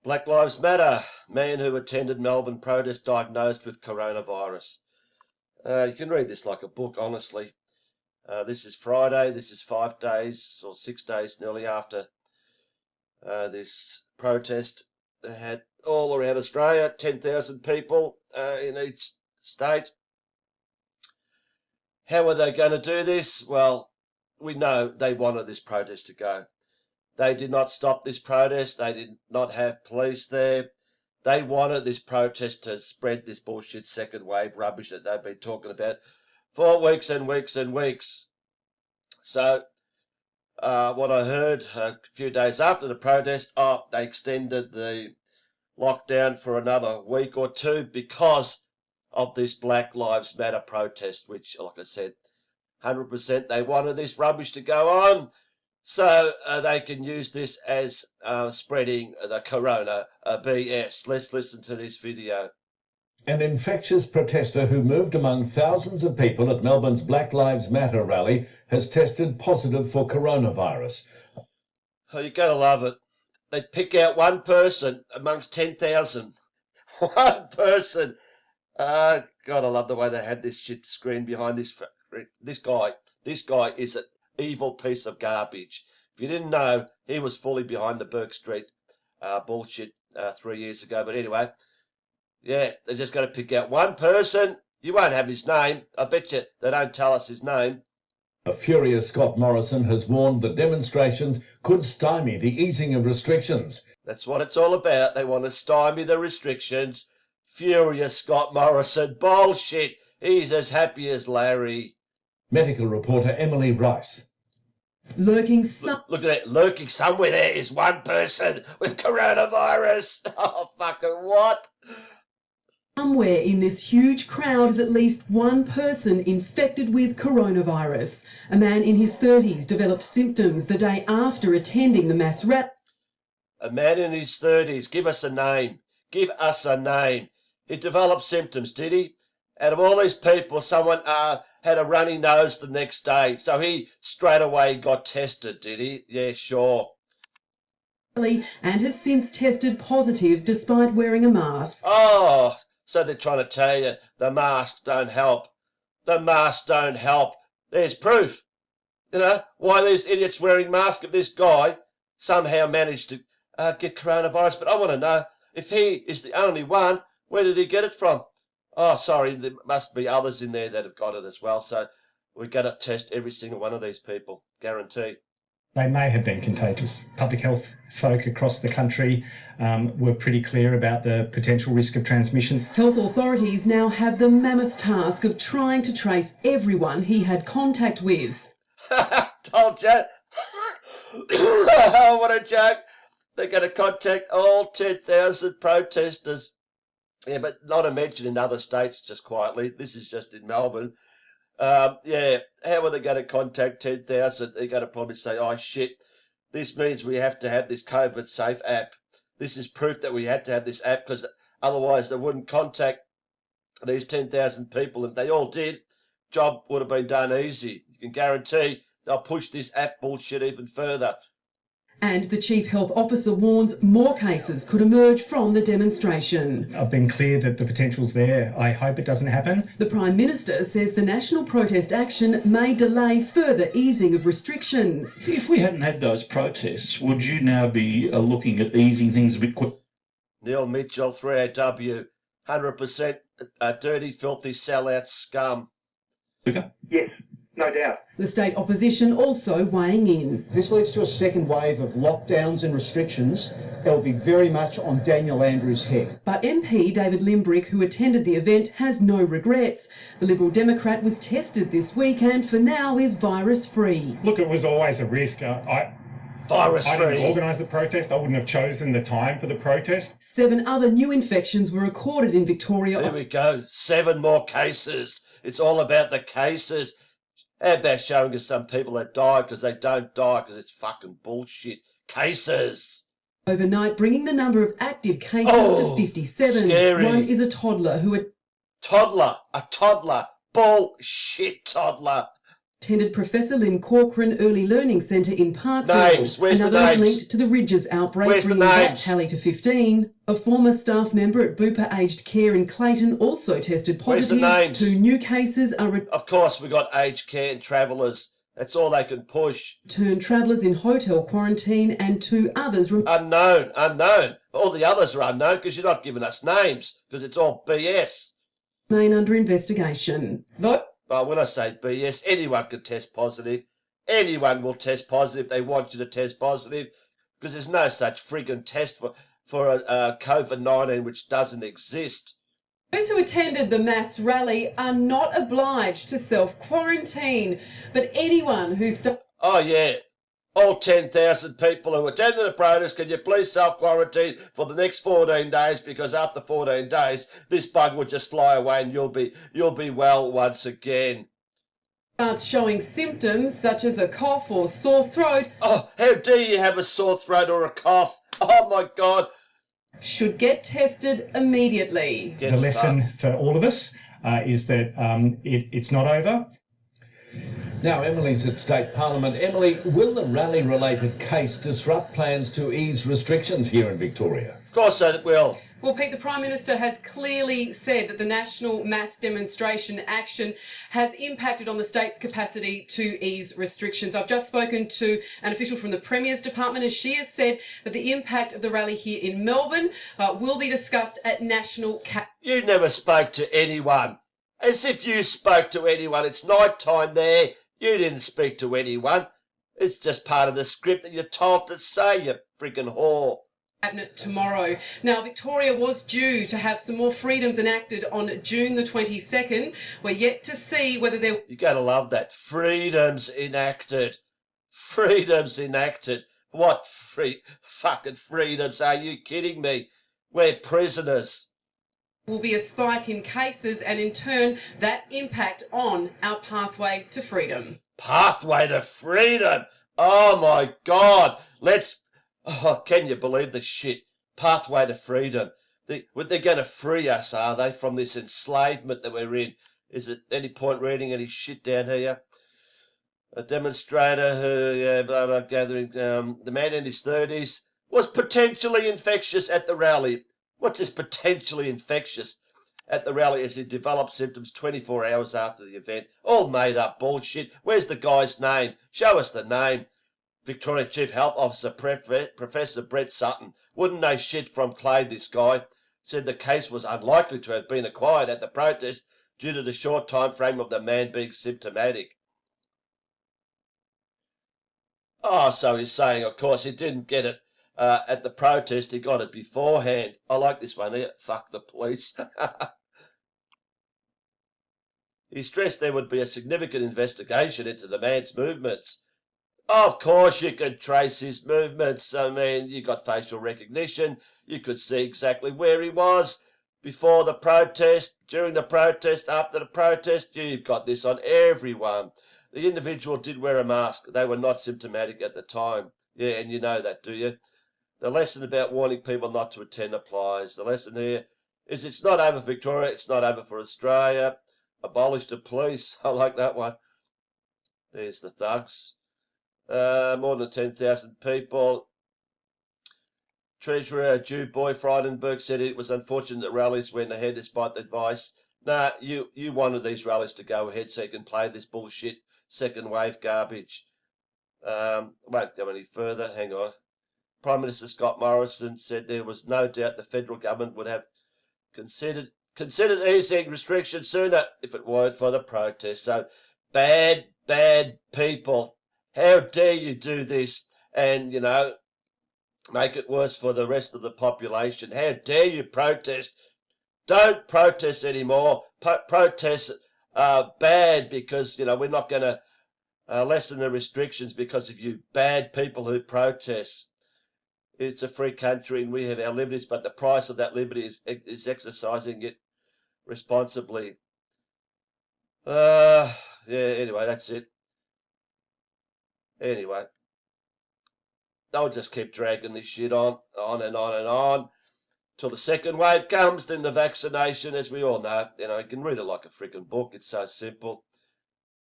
Black Lives Matter. Man who attended Melbourne protest diagnosed with coronavirus. You can read this like a book, honestly. This is Friday. This is 5 days or 6 days nearly after this protest. They had all around Australia, 10,000 people in each state. How are they going to do this? Well, we know they wanted this protest to go. They did not stop this protest. They did not have police there. They wanted this protest to spread this bullshit second wave rubbish that they've been talking about for weeks and weeks and weeks. So what I heard a few days after the protest, they extended the lockdown for another week or two because of this Black Lives Matter protest, which, like I said, 100% they wanted this rubbish to go on. So they can use this as spreading the corona BS. Let's listen to this video. An infectious protester who moved among thousands of people at Melbourne's Black Lives Matter rally has tested positive for coronavirus. Oh, you're going to love it. They pick out one person amongst 10,000. One person. God, I love the way they had this shit screen behind this. This guy is an evil piece of garbage. If you didn't know, he was fully behind the Burke Street bullshit 3 years ago. But anyway, yeah, they're just going to pick out one person. You won't have his name. I bet you they don't tell us his name. A furious Scott Morrison has warned that demonstrations could stymie the easing of restrictions. That's what it's all about. They want to stymie the restrictions. Furious Scott Morrison. Bullshit. He's as happy as Larry. Medical reporter Emily Rice. Look at that. Lurking somewhere there is one person with coronavirus. Oh, fucking what? Somewhere in this huge crowd is at least one person infected with coronavirus. A man in his 30s developed symptoms the day after attending the mass rally. A man in his 30s. Give us a name. Give us a name. He developed symptoms, did he? Out of all these people, someone had a runny nose the next day. So he straight away got tested, did he? Yeah, sure. And has since tested positive despite wearing a mask. Oh, so they're trying to tell you the masks don't help. The masks don't help. There's proof. You know, why these idiots wearing masks if this guy somehow managed to get coronavirus. But I want to know, if he is the only one, where did he get it from? Oh, sorry, there must be others in there that have got it as well. So we've got to test every single one of these people, guaranteed. They may have been contagious. Public health folk across the country were pretty clear about the potential risk of transmission. Health authorities now have the mammoth task of trying to trace everyone he had contact with. Told you. Oh, what a joke. They're going to contact all 10,000 protesters. Yeah, but not a mention in other states, just quietly. This is just in Melbourne. Yeah, how are they going to contact 10,000? They're going to probably say, oh, shit, this means we have to have this COVID safe app. This is proof that we had to have this app because otherwise they wouldn't contact these 10,000 people. If they all did, job would have been done easy. You can guarantee they'll push this app bullshit even further. And the Chief Health Officer warns more cases could emerge from the demonstration. I've been clear that the potential's there. I hope it doesn't happen. The Prime Minister says the national protest action may delay further easing of restrictions. If we hadn't had those protests, would you now be looking at easing things a bit quick? Neil Mitchell, 3AW, 100% dirty, filthy, sellout scum. Yes, no doubt. The state opposition also weighing in. This leads to a second wave of lockdowns and restrictions that will be very much on Daniel Andrews' head. But MP David Limbrick, who attended the event, has no regrets. The Liberal Democrat was tested this week and for now is virus-free. Look, it was always a risk. I didn't organise the protest. I wouldn't have chosen the time for the protest. 7 other new infections were recorded in Victoria. There we go. 7 more cases. It's all about the cases. How about showing us some people that died because they don't die because it's fucking bullshit. Cases. Overnight, bringing the number of active cases to 57. Scary. One is a toddler who a toddler. Bullshit toddler. attended Professor Lynn Corcoran Early Learning Centre in Parkville. Names, where's the Another names? linked to the Ridges outbreak, Where's the bringing that names? tally to 15. A former staff member at Bupa Aged Care in Clayton also tested Where's the positive. names? 2 new cases are Of course, we got aged care and travellers. That's all they can push. returned travellers in hotel quarantine, and 2 others Unknown. All the others are unknown because you're not giving us names, because it's all BS. remain under investigation. Well, when I say BS, anyone can test positive. Anyone will test positive. They want you to test positive because there's no such friggin' test for COVID-19 which doesn't exist. Those who attended the mass rally are not obliged to self-quarantine, but anyone who Oh, yeah. All 10,000 people who attended the protest, can you please self-quarantine for the next 14 days? Because after 14 days, this bug will just fly away and you'll be well once again. starts showing symptoms such as a cough or sore throat. Oh, how dare you have a sore throat or a cough? Oh, my God. Should get tested immediately. The lesson for all of us is that it's not over. Now, Emily's at State Parliament. Emily, will the rally-related case disrupt plans to ease restrictions here in Victoria? Of course it will. Well, Pete, the Prime Minister has clearly said that the national mass demonstration action has impacted on the state's capacity to ease restrictions. I've just spoken to an official from the Premier's Department, and she has said that the impact of the rally here in Melbourne will be discussed at national... You never spoke to anyone. As if you spoke to anyone. It's night time there. You didn't speak to anyone. It's just part of the script that you're told to say, you friggin' whore. Cabinet tomorrow. Now, Victoria was due to have some more freedoms enacted on June the 22nd. We're yet to see whether there... You're going to love that. Freedoms enacted. Freedoms enacted. What fucking freedoms? Are you kidding me? We're prisoners. Will be a spike in cases, and in turn that impact on our pathway to freedom. Pathway to freedom. Oh my God. Can you believe the shit? Pathway to freedom. They're going to free us, are they, from this enslavement that we're in? Is it any point reading any shit down here? A demonstrator who, gathering, the man in his 30s, was potentially infectious at the rally. What's this potentially infectious at the rally as he developed symptoms 24 hours after the event? All made up bullshit. Where's the guy's name? Show us the name. Victorian Chief Health Officer Professor Brett Sutton. Wouldn't know shit from Clay, this guy. Said the case was unlikely to have been acquired at the protest due to the short time frame of the man being symptomatic. Oh, so he's saying, of course, he didn't get it at the protest, he got it beforehand. I like this one here. Fuck the police. He stressed there would be a significant investigation into the man's movements. Of course you could trace his movements. I mean, you got facial recognition. You could see exactly where he was before the protest, during the protest, after the protest. You've got this on everyone. The individual did wear a mask. They were not symptomatic at the time. Yeah, and you know that, do you? The lesson about warning people not to attend applies. The lesson here is it's not over for Victoria, it's not over for Australia. Abolish the police. I like that one. There's the thugs. More than 10,000 people. Treasurer Jew Boy Frydenberg said it was unfortunate that rallies went ahead despite the advice. Nah, you wanted these rallies to go ahead so you can play this bullshit second wave garbage. Won't go any further. Hang on. Prime Minister Scott Morrison said there was no doubt the federal government would have considered easing restrictions sooner if it weren't for the protests. So bad people. How dare you do this and, you know, make it worse for the rest of the population? How dare you protest? Don't protest anymore. Protests are bad because, you know, we're not going to lessen the restrictions because of you bad people who protest. It's a free country and we have our liberties, but the price of that liberty is exercising it responsibly. Yeah, anyway, that's it. Anyway, they'll just keep dragging this shit on and on and on till the second wave comes. Then the vaccination, as we all know, you know, you can read it like a freaking book. It's so simple.